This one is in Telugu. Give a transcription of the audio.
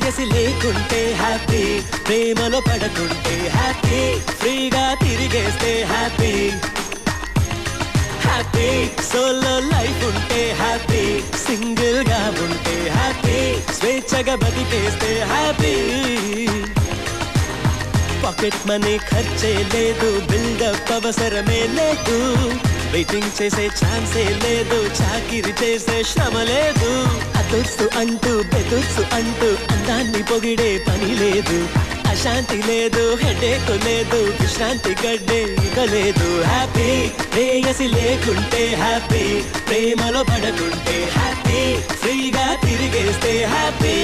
ప్రేయసి లేకుంటే హ్యాపీ, ప్రేమలో పడకుంటే హ్యాపీ, ఫ్రీగా తిరిగేస్తే హ్యాపీ హ్యాపీ, సోలో లైఫ్ ఉంటే హ్యాపీ, సింగిల్ గా ఉంటే హ్యాపీ, స్వేచ్ఛగా బతికేస్తే హ్యాపీ. పాకెట్ మనీ ఖర్చే లేదు, బిల్డప్ అవసరమే లేదు, వెయిటింగ్ చేసే ఛాన్సే లేదు, చాకిరి చేసే శ్రమ లేదు, అదుర్సు అంటూ బెదుర్సు అంటూ అందాన్ని పొగిడే పని లేదు, అశాంతి లేదు, హెడేక్ లేదు, విశ్రాంతి గడ్డే ఇక లేదు. హ్యాపీ ప్రేయసి లేకుంటే హ్యాపీ, ప్రేమలో పడకుంటే హ్యాపీ, ఫ్రీగా తిరిగేస్తే హ్యాపీ.